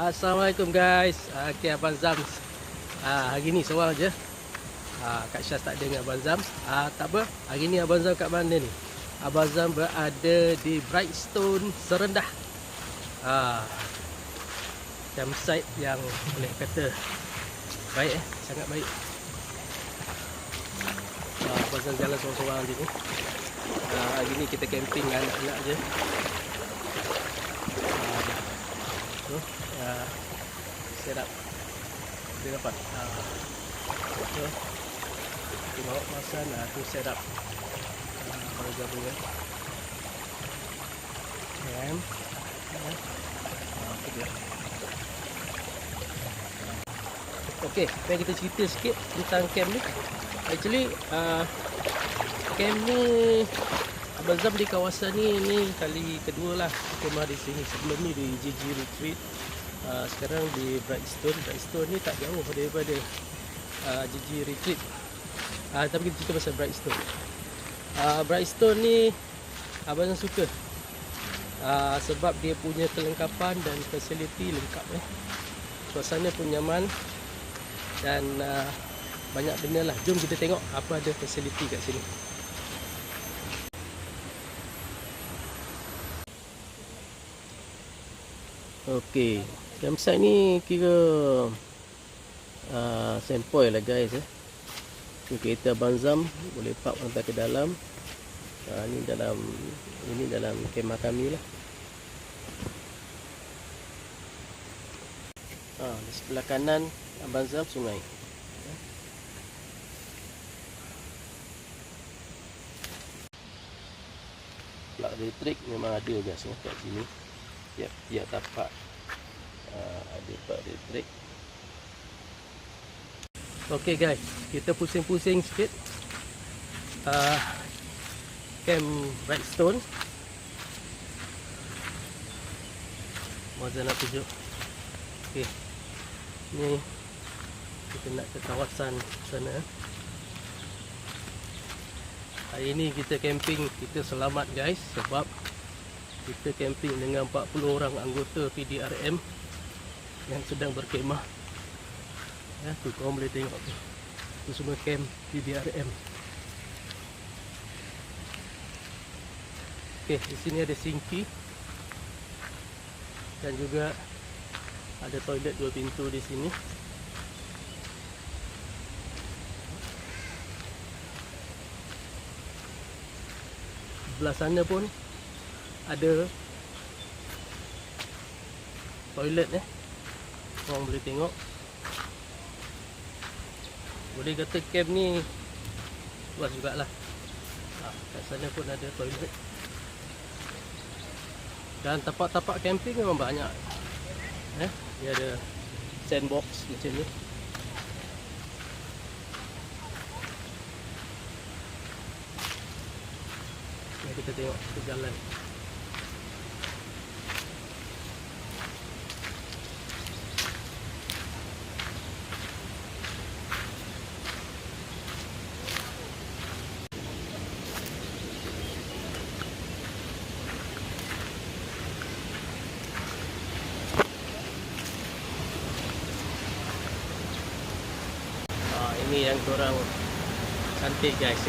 Assalamualaikum guys. Okay, Abang Zam. Hari ni seorang je. Kak Syaz tak ada dengan Abang Zam. Tak apa. Hari ni Abang Zam kat mana ni? Abang Zam berada di Brightstone Serendah. Campsite yang boleh kata baik, sangat baik. Abang Zam jalan seorang-seorang di ni. Hari ni kita camping dengan anak-anak je. Set up dia dapat kita bawa masan tu set up baru gabung kan okey, mari kita cerita sikit tentang camp ni. Actually camp ni Abang Zam di kawasan ni kali kedua lah kemah di sini. Sebelum ni di JG Retreat, sekarang di Brightstone. Brightstone ni tak jauh daripada JG Retreat. Tapi kita cerita pasal Brightstone. Brightstone ni Abang Zam suka sebab dia punya kelengkapan dan fasiliti lengkap. Suasana pun nyaman dan banyak benda lah. Jom kita tengok apa ada fasiliti kat sini. Okey, campsite ni kira sempoi lah guys. Ni kereta Abang Zam boleh park sampai ke dalam. Ini dalam kemah kami lah. Di sebelah kanan Abang Zam sungai. Plug elektrik memang ada guys kat sini. Tiap tapak ada plug elektrik. Okey guys, kita pusing-pusing sikit camp Brightstone. Mazan nak tunjuk. Okey, ni kita nak ke kawasan sana. Hari ni kita camping, kita selamat guys, sebab kita camping dengan 40 orang anggota PDRM yang sedang berkemah. Tu korang boleh tengok tu. Tu semua camp PDRM. Okey, di sini ada sinki dan juga ada toilet 2 pintu di sini. Sebelah sana pun ada toilet korang boleh tengok. Boleh kata camp ni luas jugalah. Kat sana pun ada toilet. Dan tapak-tapak camping memang banyak. Dia ada sandbox macam ni. Mari kita tengok ke jalan. Ini yang korang cantik guys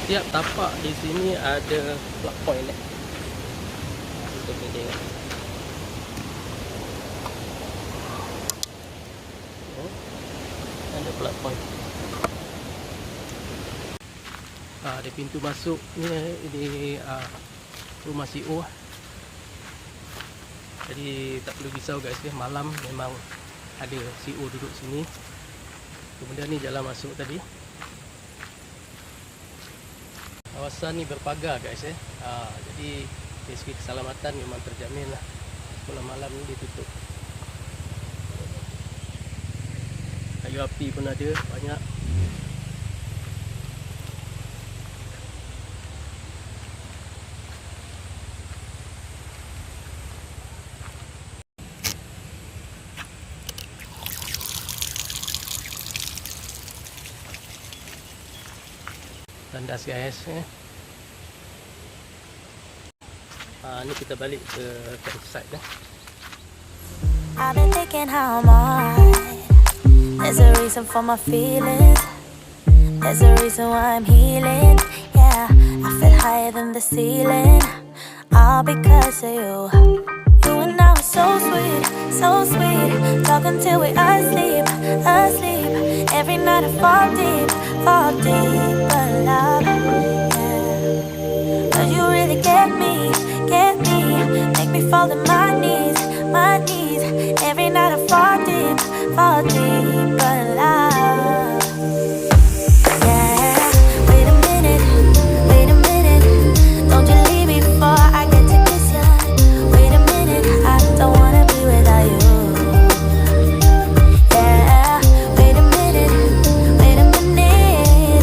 Setiap tapak di sini ada plug point Kita boleh tengok. Ada plug point. Ada pintu masuk ni. Ini rumah CEO. Jadi tak perlu risau guys, malam memang ada CEO duduk sini. Kemudian ni jalan masuk tadi. Kawasan ni berpagar guys jadi dari segi keselamatan memang terjamin lah. Malam-malam ni ditutup. Kayu api pun ada banyak. Tandas guys ni kita balik ke campsite I've been thinking how I'm alright. There's a reason for my feelings. There's a reason why I'm healing. Yeah, I feel higher than the ceiling. All because of you. You and I were so sweet, so sweet. Talking till we asleep, asleep. Every night I fall deep, but love, yeah. Cause you really get me, make me fall to my knees, my knees. Every night I fall deep, but love, yeah. Wait a minute, don't you leave me before I get to kiss ya. Wait a minute, I don't wanna be without you. Yeah, wait a minute,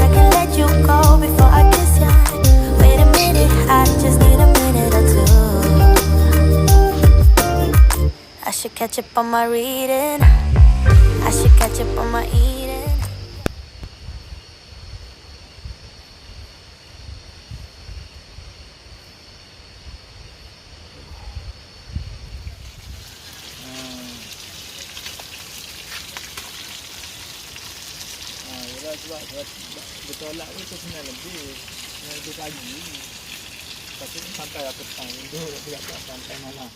I can let you go before I kiss ya. Wait a minute, I just need a minute or two. I should catch up on my reading. I should catch up on my eating. Yelah sebab bertolak ni tu 9 lebih 9 lebih pagi. Lepas tu sampai lah petang tu tidak sampai malam.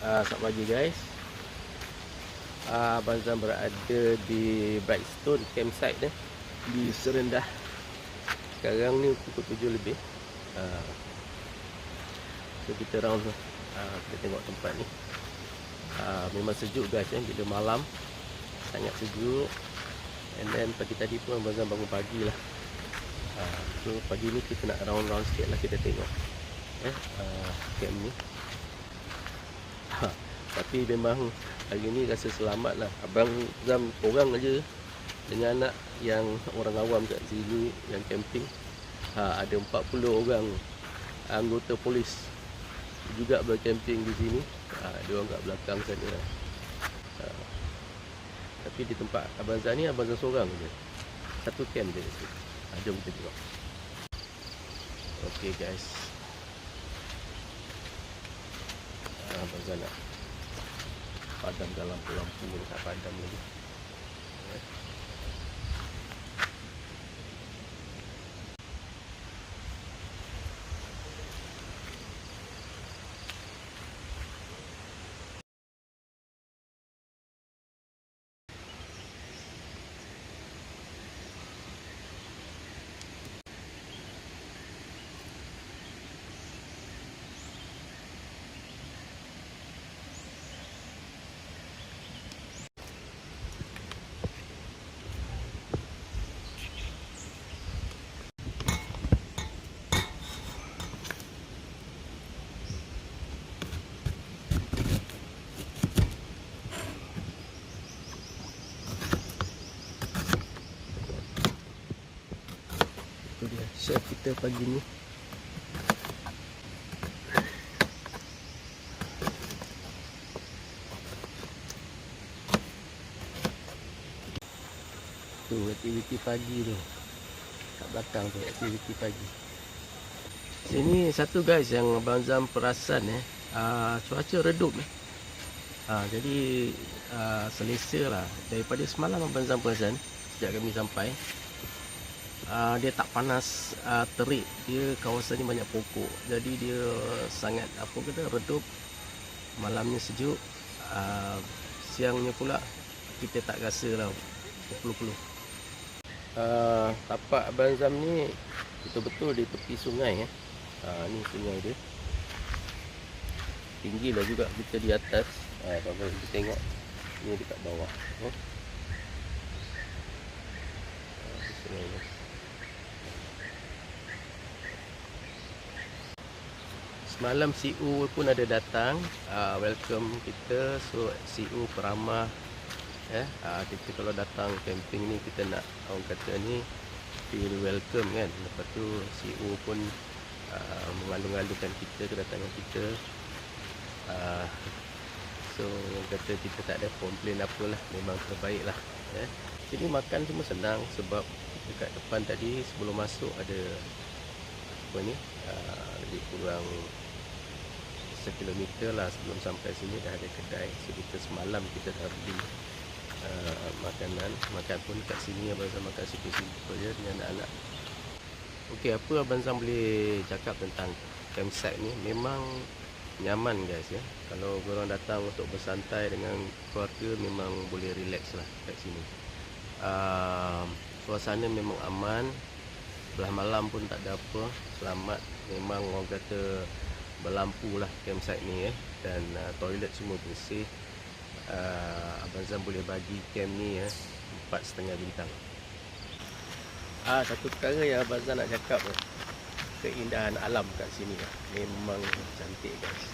Selamat pagi guys. Abang Zam berada di Brightstone campsite di Serendah. Sekarang ni pukul 7 lebih. So kita round kita tengok tempat ni. Memang sejuk guys bila malam sangat sejuk. And then pagi tadi pun Abang Zam bangun pagi lah. So pagi ni kita nak round-round sikit lah, kita tengok camp ni. Tapi memang hari ni rasa selamat lah. Abang Zam orang aja dengan anak yang orang awam kat sini yang camping. Ada 40 orang anggota polis juga bercamping di sini. Dia orang kat belakang sana lah. Tapi di tempat Abang Zam ni Abang Zam seorang je. Satu camp je. Jom kita tengok. Okay guys, Abang Zam nak padamkan lampu-lampu ni, tak padam lagi. Itu dia chef kita pagi ni. Tu aktiviti pagi tu kat belakang tu, aktiviti pagi. Sini satu guys yang Abang Zam perasan cuaca redup jadi selesa lah. Daripada semalam Abang Zam perasan sejak kami sampai dia tak panas terik. Dia kawasan ni banyak pokok, jadi dia sangat redup. Malamnya sejuk, siangnya pula kita tak rasa lah peluh-peluh. Tapak Abang Zam ni betul-betul di tepi sungai Ni sungai dia. tinggi lah juga kita di atas. Kalau kita tengok ni dekat bawah. Semalam CEO pun ada datang, welcome kita. So CEO peramah, kita kalau datang camping ni kita nak, orang kata ni, feel welcome kan. Lepas tu CEO pun mengalung-alungkan kita, kedatangan kita. So orang kata kita tak ada komplain apalah, memang terbaik lah. Sini makan semua senang sebab dekat depan tadi sebelum masuk ada apa ni, lebih kurang 1 kilometer lah sebelum sampai sini dah ada kedai. So kita semalam kita dah beli makanan, makan pun kat sini. Abang Zam makan situ-situ je dengan anak-anak. Okey, apa Abang Zam boleh cakap tentang campsite ni? Memang nyaman guys ya. Kalau korang datang untuk bersantai dengan keluarga, memang boleh relax lah kat sini. Suasana memang aman, belah malam pun tak ada apa, selamat. Memang orang kata berlampu lah campsite ni dan toilet semua bersih. Abang Zam boleh bagi camp ni 4.5 bintang. Satu perkara yang Abang Zam nak cakap, keindahan alam kat sini memang cantik guys.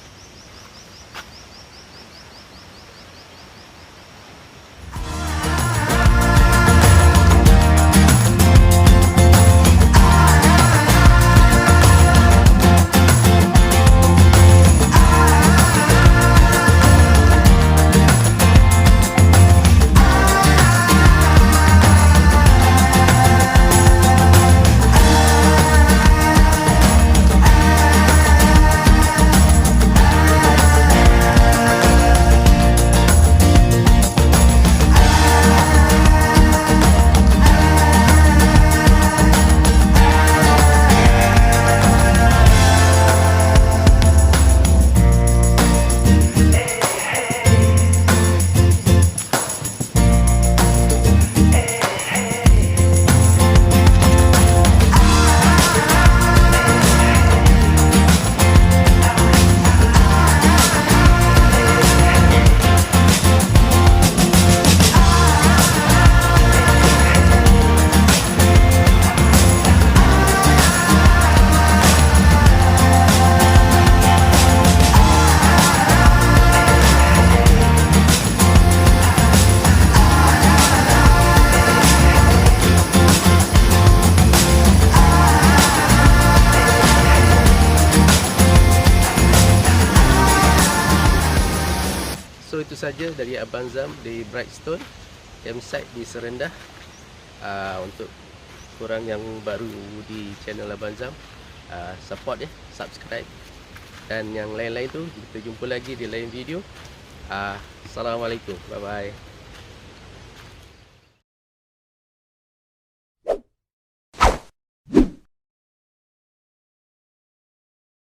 So itu saja dari Abang Zam di Brightstone campsite di Serendah. Untuk korang yang baru di channel Abang Zam, support subscribe. Dan yang lain-lain tu kita jumpa lagi di lain video. Assalamualaikum, bye bye.